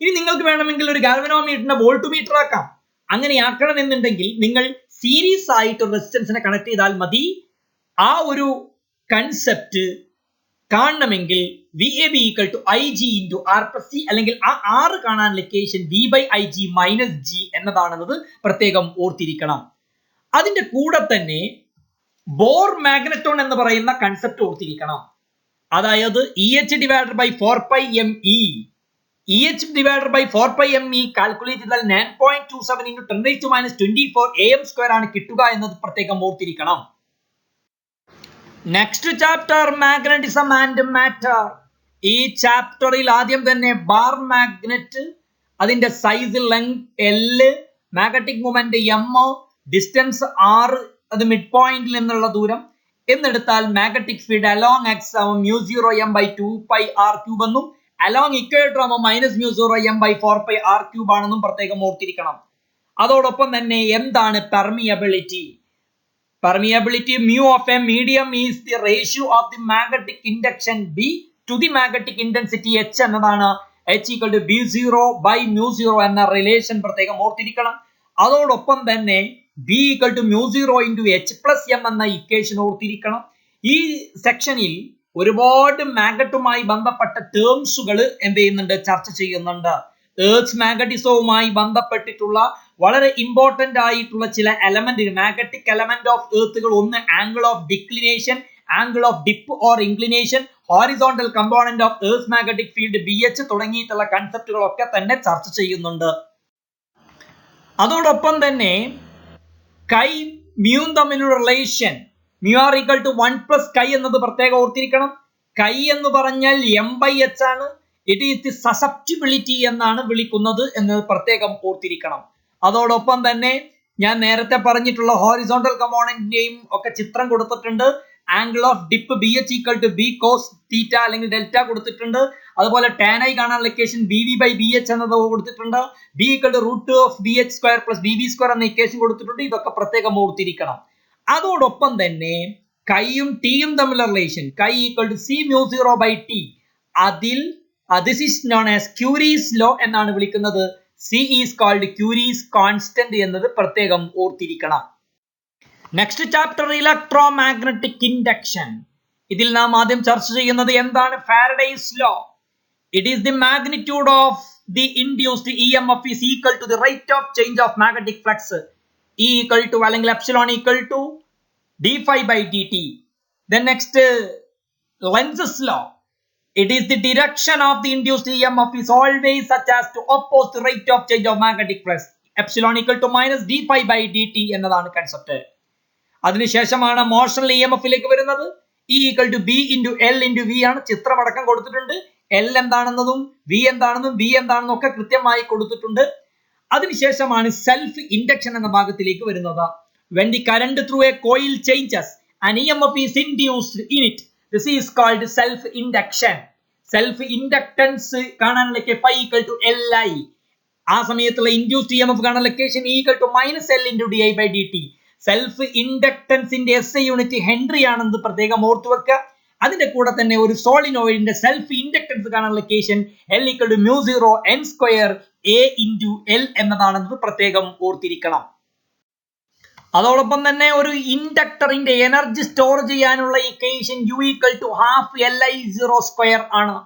ഇനി നിങ്ങൾക്ക് വേണമെങ്കിൽ ഒരു ഗാൽവനോമീറ്ററിനെ വോൾട്ട്മീറ്റർ ആക്കാം. അങ്ങനെ ആക്കണം എന്നുണ്ടെങ്കിൽ നിങ്ങൾ സീരീസ് ആയിട്ട് റെസിസ്റ്റൻസിനെ കണക്ട് ചെയ്താൽ മതി. ആ ഒരു കൺസെപ്റ്റ് കാണണമെങ്കിൽ VAB equal to IG into R plus C അല്ലെങ്കിൽ ആ R കാണാനുള്ള equation V by IG minus G എന്നതാണെന്നത് പ്രത്യേകം ഓർത്തിരിക്കണം. അതിന്റെ കൂടെ തന്നെ ബോർ മാഗ്നറ്റോൺ എന്ന് പറയുന്ന കൺസെപ്റ്റ് ഓർത്തിരിക്കണം. അതായത് EH divided by 4 pi ME. EH divided by 4 pi ME calculate ചെയ്താൽ 9.27 into 10 raised to minus 24 AM square ആണ് കിട്ടുക എന്നത് പ്രത്യേകം ഓർത്തിരിക്കണം. Next chapter magnetism and matter. ഈ ചാപ്റ്ററിൽ ആദ്യം തന്നെ ബാർ മാഗ്നറ്റ്, അതിന്റെ size length L, magnetic moment M, distance R, അത് മിഡ് പോയിന്റിൽ നിന്നുള്ള ദൂരം എന്നെടുത്താൽ magnetic field along axis μ0 m by 2 pi r cube എന്നും along equator minus μ0 m by 4 pi r cube ആണെന്നും പ്രത്യേകം ഓർത്തിരിക്കണം. അതോടൊപ്പം തന്നെ എന്താണ് permeability? Permeability mu of a medium is the ratio of the magnetic induction B to the magnetic intensity H എന്നതാണ്. H equal to B0 by mu0 എന്ന relation പ്രത്യേകം ഓർത്തിരിക്കണം. അതോടൊപ്പം തന്നെ B equal to mu0 into H plus M എന്ന equation ഓർത്തിരിക്കണം. ഈ സെക്ഷനിൽ ഒരുപാട് മാഗ്നറ്റുമായി ബന്ധപ്പെട്ട ടേംസുകൾ എന്ത് ചെയ്യുന്നുണ്ട്, ചർച്ച ചെയ്യുന്നുണ്ട്. എർത്ത് മാഗ്നറ്റിസവുമായി ബന്ധപ്പെട്ടിട്ടുള്ള വളരെ ഇമ്പോർട്ടന്റ് ആയിട്ടുള്ള ചില എലമെന്റ്, മാഗ്നറ്റിക് എലമെന്റ് ഓഫ് എർത്തുകൾ, ഒന്ന് angle of declination, angle of dip or inclination, horizontal component of earth magnetic field BH തുടങ്ങിയിട്ടുള്ള കൺസെപ്റ്റുകളൊക്കെ തന്നെ ചർച്ച ചെയ്യുന്നുണ്ട്. അതോടൊപ്പം തന്നെ കൈ മ്യൂവും തമ്മിലുള്ള relation μr equal to 1 plus chi എന്നത് പ്രത്യേകം ഓർത്തിരിക്കണം. കൈ എന്ന് പറഞ്ഞാൽ M/H ആണ്. ഇറ്റ് ഈസ് ദി സസെപ്റ്റിബിലിറ്റി എന്നാണ് വിളിക്കുന്നത് എന്നത് പ്രത്യേകം ഓർത്തിരിക്കണം. അതോടൊപ്പം തന്നെ ഞാൻ നേരത്തെ പറഞ്ഞിട്ടുള്ള ഹോറിസോണ്ടൽ കമ്പോണന്റിന്റെയും ഒക്കെ ചിത്രം കൊടുത്തിട്ടുണ്ട്. Angle of dip BH equal to B cos θ അല്ലെങ്കിൽ ഡെൽറ്റ കൊടുത്തിട്ടുണ്ട്. അതുപോലെ tan I കാണാനുള്ള ഇക്വേഷൻ BV by BH എന്നത് കൊടുത്തിട്ടുണ്ട്. B equal to root of BH square plus BB square എന്ന ഇക്വേഷൻ കൊടുത്തിട്ടുണ്ട്. ഇതൊക്കെ പ്രത്യേകം ഓർത്തിരിക്കണം. അതോടൊപ്പം തന്നെ കൈയും ടിയും തമ്മിലുള്ള relation, chi equal to C mu0 by T, അതിൽ this is known as Curie's law എന്നാണ് വിളിക്കുന്നത്. C is called Curie's constant എന്നത് പ്രത്യേകം ഓർത്തിരിക്കണം. Next chapter electromagnetic induction. ഇതിൽ നാം ആദ്യം ചർച്ച ചെയ്യുന്നത് എന്താണ്? Faraday's law. It is the magnitude of the induced EMF is equal to the rate of change of magnetic flux. E equal to അല്ലെങ്കിൽ epsilon equal to d phi by dt. Then next Lenz's law. It is the direction of the induced EMF is always such as to oppose the rate of change of magnetic flux. Epsilon equal to minus d phi by dt എന്നതാണ് concept. അതിനുശേഷമാണ് motional EMF വരുന്നത്. E equal to B into L into V ആണ്. ചിത്രമടക്കം കൊടുത്തിട്ടുണ്ട്. L എന്താണെന്നതും V എന്താണെന്നും B എന്താണെന്നും ഒക്കെ കൃത്യമായി കൊടുത്തിട്ടുണ്ട്. അതിനുശേഷമാണ് സെൽഫ് ഇൻഡക്ഷൻ എന്ന ഭാഗത്തിലേക്ക് വരുന്നത്. When the current through a coil changes, an EMF is induced in it. This is called self induction. Self inductance കാണാനുള്ള phi equal to Li. ആ സമയത്തുള്ള ഇൻഡ്യൂസ്ഡ് EMF കാണാനുള്ള equation E equal to minus L into di by dt. Self ഇൻഡക്ടൻസിന്റെ SI unit henry ആണെന്ന് പ്രത്യേകം ഓർത്തു വെക്കുക. അതിന്റെ കൂടെ തന്നെ ഒരു സോളിനോയിഡിന്റെ സെൽഫ് ഇൻഡക്ടൻസ് കാണാനുള്ള equation L equal to mu0 n square A into L എന്നതാണെന്നത് പ്രത്യേകം ഓർത്തിരിക്കണം. അതോടൊപ്പം തന്നെ ഒരു ഇൻഡക്ടറിന്റെ എനർജി സ്റ്റോർ ചെയ്യാനുള്ള equation U equal to half Li0 square ആണ്.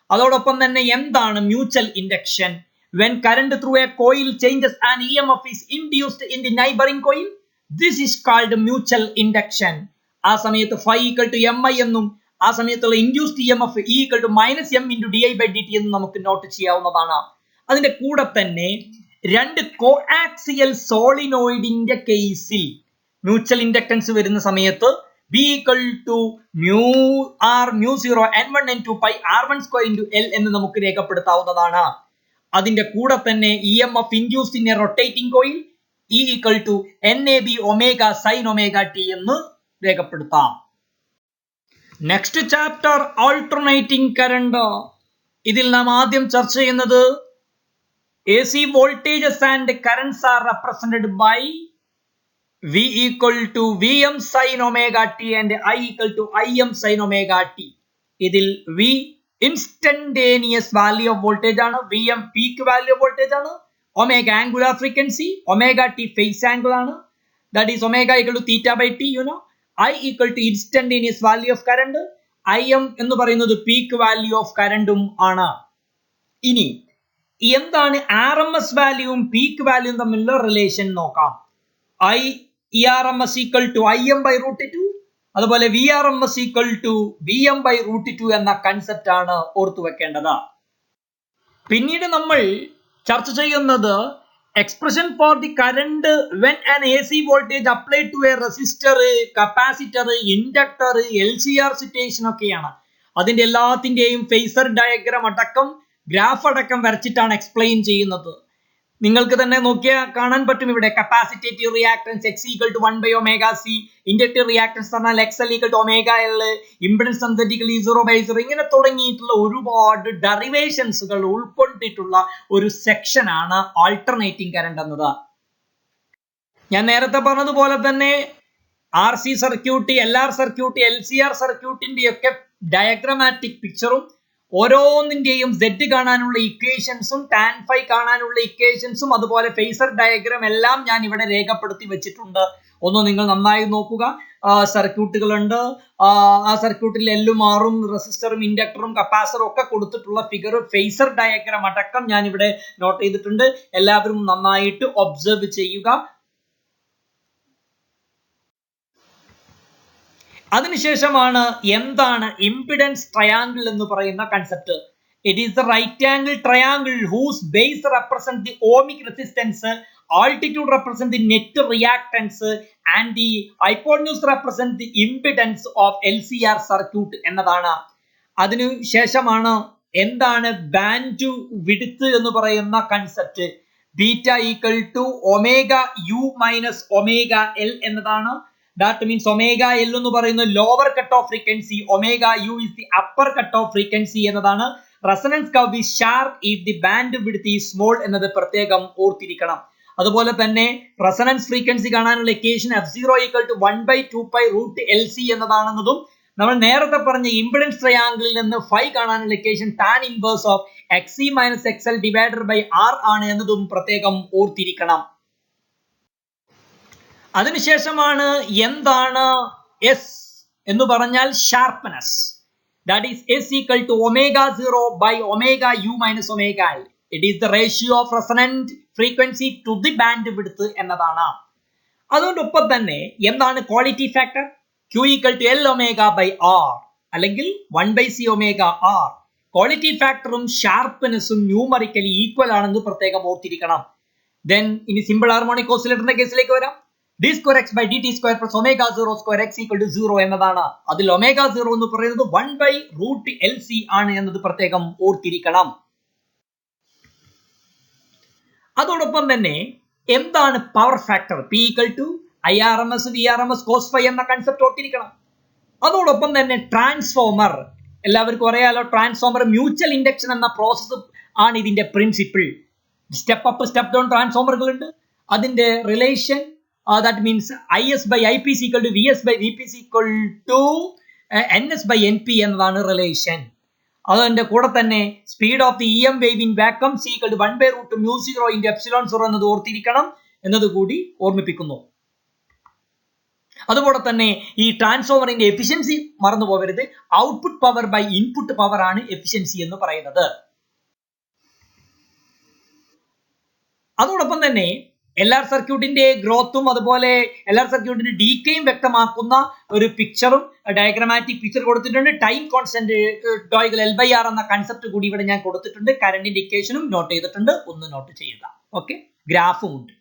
അതോടൊപ്പം തന്നെ എന്താണ് mutual induction? When current through a coil changes, an EMF is induced in the neighboring coil. This is called mutual induction. ആ സമയത്ത് phi equal to Mi എന്നും ആ സമയത്തുള്ള induced EMF E equal to minus M into di by dt എന്നും നമുക്ക് not ചെയ്യാവുന്നതാണ്. അതിന്റെ കൂടെ തന്നെ രണ്ട് കോആക്സിയൽ സോളിനോയിഡിന്റെ കേസിൽ മ്യൂച്വൽ ഇൻഡക്ടൻസ് വരുന്ന സമയത്ത് B equal to mu r mu0 n1 n2 pi r1 square into L എന്ന് നമുക്ക് രേഖപ്പെടുത്താവുന്നതാണ്. അതിന്റെ കൂടെ തന്നെ EMF induced in a rotating coil E equal to NAB omega sin omega t എന്ന് രേഖപ്പെടുത്താം. Next chapter alternating current. ഇതിൽ നാം ആദ്യം ചർച്ച ചെയ്യുന്നത് AC voltages and currents are represented by V equal to Vm sin omega t and I equal to Im sin omega t. ഇതിൽ V instantaneous value of voltage ആണ്, Vm peak value of voltage ആണ്, omega angular frequency, omega t phase angle ആണ്, that is omega equal to theta by t, I equal to instantaneous value of current, IM എന്ന് പറയുന്നത് peak value of കറണ്ടും ആണ്. ഇനി എന്താണ് RMS വാല്യൂവും peak വാല്യൂവും തമ്മിലുള്ള relation നോക്കാം. IERMS equal to IM by root 2, അതുപോലെ VRMS equal to VM by root 2 എന്ന കൺസെപ്റ്റ് ആണ് ഓർത്തു വെക്കേണ്ടത്. പിന്നീട് നമ്മൾ ചർച്ച ചെയ്യുന്നത് expression for the current when an AC voltage applied to a resistor, capacitor, inductor, LCR situation ഒക്കെയാണ്. അതിന്റെ എല്ലാത്തിന്റെയും ഫേസർ ഡയഗ്രാം അടക്കം ഗ്രാഫ് അടക്കം വരച്ചിട്ടാണ് എക്സ്പ്ലെയിൻ ചെയ്യുന്നത്. നിങ്ങൾക്ക് തന്നെ നോക്കിയാൽ കാണാൻ പറ്റും. ഇവിടെ capacitive reactance X equal to 1 by omega C, inductive reactance പറഞ്ഞാൽ XL equal to omega L, impedance synthetically 0/0, ഇങ്ങനെ തുടങ്ങിയിട്ടുള്ള ഒരുപാട് ഡെറിവേഷൻസുകൾ ഉൾക്കൊണ്ടിട്ടുള്ള ഒരു സെക്ഷൻ ആണ് ആൾട്ടർനേറ്റിംഗ് കറന്റ് എന്നത്. ഞാൻ നേരത്തെ പറഞ്ഞതുപോലെ തന്നെ RC circuit, LR circuit, LCR സർക്യൂട്ടിന്റെ ഒക്കെ ഡയഗ്രമാറ്റിക് പിക്ചറും ഓരോന്നിന്റെയും Z കാണാനുള്ള ഇക്വേഷൻസും tan phi കാണാനുള്ള ഇക്വേഷൻസും അതുപോലെ ഫേസർ ഡയഗ്രാം എല്ലാം ഞാൻ ഇവിടെ രേഖപ്പെടുത്തി വെച്ചിട്ടുണ്ട്. ഒന്ന് നിങ്ങൾ നന്നായി നോക്കുക. സർക്യൂട്ടുകളുണ്ട്, ആ സർക്യൂട്ടിൽ L-ഉം R-ഉം റെസിസ്റ്ററും ഇൻഡക്ടറും കപ്പാസിറ്ററും ഒക്കെ കൊടുത്തിട്ടുള്ള ഫിഗർ, ഫേസർ ഡയഗ്രാം അടക്കം ഞാൻ ഇവിടെ നോട്ട് ചെയ്തിട്ടുണ്ട്. എല്ലാവരും നന്നായിട്ട് ഒബ്സർവ് ചെയ്യുക. അതിനുശേഷമാണ് എന്താണ് ഇംപിഡൻസ് ട്രയാങ്കിൾ എന്ന് പറയുന്ന concept. It is the right angle triangle whose base represent the ohmic resistance, altitude represent the net reactance and the hypotenuse represent the impedance of LCR circuit എന്നതാണ്. അതിനുശേഷമാണ് എന്താണ് ബാൻഡ് വിഡ്ത്ത് എന്ന് പറയുന്ന concept. Beta equal to omega U minus omega L എന്നതാണ്. That means omega L എന്ന് പറയുന്നത് lower cut off frequency, omega U is the upper cut off frequency എന്നതാണ്. Resonance curve is sharp if the bandwidth is small എന്നത് പ്രത്യേകം ഓർത്തിരിക്കണം. അതുപോലെ തന്നെ resonance frequency കാണാനുള്ള equation F0 equal to 1 by 2 pi root LC എന്നതാണെന്നതും നമ്മൾ നേരത്തെ പറഞ്ഞ ഇംപിഡൻസ് ട്രയാങ്കിളിൽ നിന്ന് ഫൈ കാണാനുള്ള equation tan inverse of XC minus XL divided by R ആണ് എന്നതും പ്രത്യേകം ഓർത്തിരിക്കണം. അതിനുശേഷമാണ് എന്താണ് S എന്ന് പറഞ്ഞാൽ sharpness. That is S equal to omega 0 by omega U minus omega L. It is the ratio of resonant frequency to the bandwidth എന്നതാണ്. അതോടൊപ്പം തന്നെ എന്താണ് quality factor? Q equal to L omega by R അല്ലെങ്കിൽ 1 by C omega R. Quality ഫാക്ടറും ഷാർപ്പ്നെസ്സും numerically equal ആണെന്ന് പ്രത്യേകം ഓർത്തിരിക്കണം. ദെൻ ഇനി സിമ്പിൾ ഹാർമോണിക് ഓസിലേറ്ററിന്റെ കേസിലേക്ക് വരാം. d square x by dt square plus omega 0 square x equal to 0 എന്നതാണ്. അതിൽ ഒമേഗ 0 എന്ന് പറയുന്നത് 1 by root LC ആണ് എന്നത് പ്രത്യേകം ഓർത്തിരിക്കണം. അതോടൊപ്പം തന്നെ എന്താണ് power factor? P equal to IRMS VRMS cos phi എന്ന കൺസെപ്റ്റ് ഓർത്തിരിക്കണം. അതോടൊപ്പം തന്നെ ട്രാൻസ്ഫോമർ, എല്ലാവർക്കും അറിയാലോ ട്രാൻസ്ഫോമർ മ്യൂച്വൽ ഇൻഡക്ഷൻ എന്ന പ്രോസസ് ആണ് ഇതിന്റെ principle. Step up step down ട്രാൻസ്ഫോമറുകൾ ഉണ്ട്. അതിന്റെ relation that means IS by IPC equal to VS by VPC equal to NS by NP എന്നതാണ് റിലേഷൻ. അതിന്റെ കൂടെ തന്നെ speed of the EM wave in vacuum C equal to 1 by root mu 0 into epsilon 0 എന്നത് ഓർത്തിരിക്കണം എന്നത് കൂടി ഓർമ്മിപ്പിക്കുന്നു. അതുപോലെ തന്നെ ഈ ട്രാൻസ്ഫോമറിന്റെ എഫിഷ്യൻസി മറന്നു പോകരുത്. Output power by input power ആണ് എഫിഷ്യൻസി എന്ന് പറയുന്നത്. അതോടൊപ്പം തന്നെ LR സർക്യൂട്ടിന്റെ ഗ്രോത്തും അതുപോലെ LR സർക്യൂട്ടിന്റെ ഡീക്കേയും വ്യക്തമാക്കുന്ന ഒരു പിക്ചറും ഡയഗ്രമാറ്റിക് പിക്ചർ കൊടുത്തിട്ടുണ്ട്. ടൈം കോൺസ്റ്റന്റ് ടോയ്കൾ L/R എന്ന കൺസെപ്റ്റ് കൂടി ഇവിടെ ഞാൻ കൊടുത്തിട്ടുണ്ട്. കറന്റിന്റെ ഇക്വേഷനും നോട്ട് ചെയ്തിട്ടുണ്ട്, ഒന്ന് നോട്ട് ചെയ്യുക. ഓക്കെ, ഗ്രാഫും ഉണ്ട്.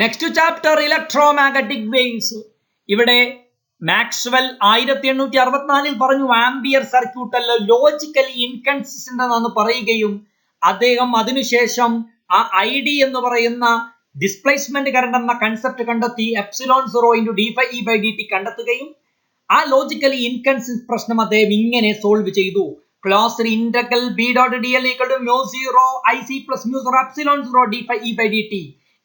Next chapter electromagnetic waves. ഇവിടെ മാക്സ്വെൽ 1864 പറഞ്ഞു ആംബിയർ സർക്യൂട്ട് അല്ല ലോജിക്കലി ഇൻകൺസിസ്റ്റന്റ് എന്നാണ് പറയുകയും അദ്ദേഹം അതിനുശേഷം ആ ID എന്ന് പറയുന്ന ഡിസ്പ്ലേസ്മെന്റ് കറന്റ് എന്ന കൺസെപ്റ്റ് കണ്ടെത്തി epsilon 0 into d phi E by dt കണ്ടെത്തുകയും ആ ലോജിക്കലി ഇൻകൺസിസ്റ്റന്റ് പ്രശ്നം അദ്ദേഹം ഇങ്ങനെ സോൾവ് ചെയ്തു. Closed integral B dot dl equal to mu 0 IC plus mu 0 epsilon 0 d phi E by dt.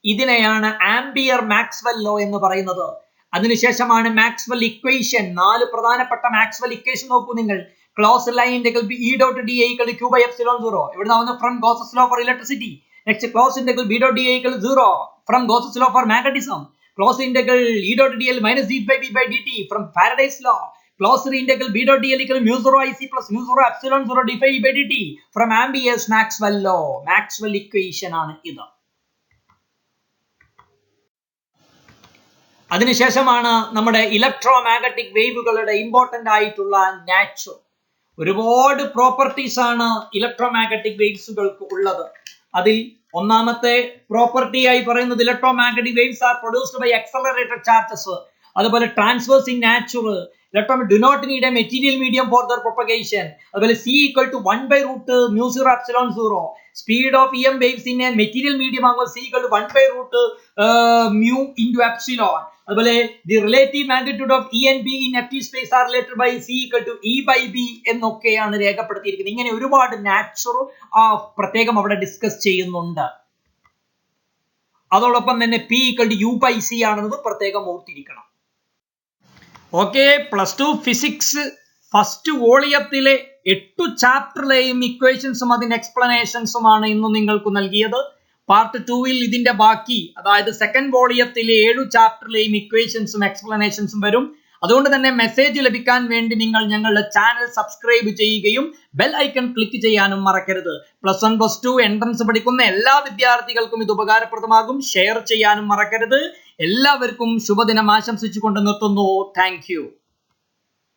ഇതിനെയാണ് ആംബിയർ മാക്സ്വെൽ ലോ എന്ന് പറയുന്നത്. അതിനുശേഷമാണ് മാക്സ്വെൽ ഇക്വേഷൻ. 4 പ്രധാനപ്പെട്ട മാക്സ്വെൽ ഇക്വേഷൻ നോക്കൂ നിങ്ങൾ. Closed line integral E dot dA equal to q by epsilon 0. ഇവിടെ നിന്ന് from Gauss's law for electricity. Next, closed integral B dot dA equal to 0 from Gauss's law for magnetism. Closed integral E dot dl minus d by B by dt from Faraday's law. Closed integral B dot dl equal mu 0 IC plus mu 0 epsilon 0 d phi by dt from Ampere's Maxwell law. Maxwell equation ആണ് ഇത്. അതിനുശേഷമാണ് നമ്മുടെ electromagnetic വേവുകളുടെ important ആയിട്ടുള്ള nature. ഒരുപാട് properties ആണ് electromagnetic വേവ്സുകൾക്ക് ഉള്ളത്. അതിൽ ഒന്നാമത്തെ പ്രോപ്പർട്ടി ആയി പറയുന്നത് electromagnetic waves are produced by accelerated charges. അതുപോലെ transverse in nature. Electron do not need a material medium for their propagation. അതുപോലെ C equal to 1 by root mu 0 epsilon 0. Speed of EM waves in a material medium ആകുമ്പോൾ C equal to 1 by root mu into epsilon. അതുപോലെ the relative magnitude of E and B in empty space are related by C equal to E by B എന്നൊക്കെയാണ് രേഖപ്പെടുത്തിയിരിക്കുന്നത്. ഇങ്ങനെ ഒരുപാട് nature പ്രത്യേകം അവിടെ discuss ചെയ്യുന്നുണ്ട്. അതോടൊപ്പം തന്നെ P equal to U by C ആണെന്നത് പ്രത്യേകം ഓർത്തിരിക്കണം. ഓക്കെ, +2 ഫിസിക്സ് ഫസ്റ്റ് വോളിയത്തിലെ 8 ചാപ്റ്ററിലെയും ഇക്വേഷൻസും അതിന്റെ എക്സ്പ്ലനേഷൻസുമാണ് ഇന്ന് നിങ്ങൾക്ക് നൽകിയത്. പാർട്ട് 2-ൽ ഇതിന്റെ ബാക്കി, അതായത് സെക്കൻഡ് വോളിയത്തിലെ 7 ചാപ്റ്ററിലെയും ഇക്വേഷൻസും എക്സ്പ്ലനേഷൻസും വരും. അതുകൊണ്ട് തന്നെ മെസ്സേജ് ലഭിക്കാൻ വേണ്ടി നിങ്ങൾ ഞങ്ങളുടെ ചാനൽ സബ്സ്ക്രൈബ് ചെയ്യുകയും ബെൽ ഐക്കൺ ക്ലിക്ക് ചെയ്യാനും മറക്കരുത്. +1 +2 എൻട്രൻസ് പഠിക്കുന്ന എല്ലാ വിദ്യാർത്ഥികൾക്കും ഇത് ഉപകാരപ്രദമാകും. ഷെയർ ചെയ്യാനും മറക്കരുത്. എല്ലാവർക്കും ശുഭദിനം ആശംസിച്ചുകൊണ്ട് നിർത്തുന്നു. Thank you.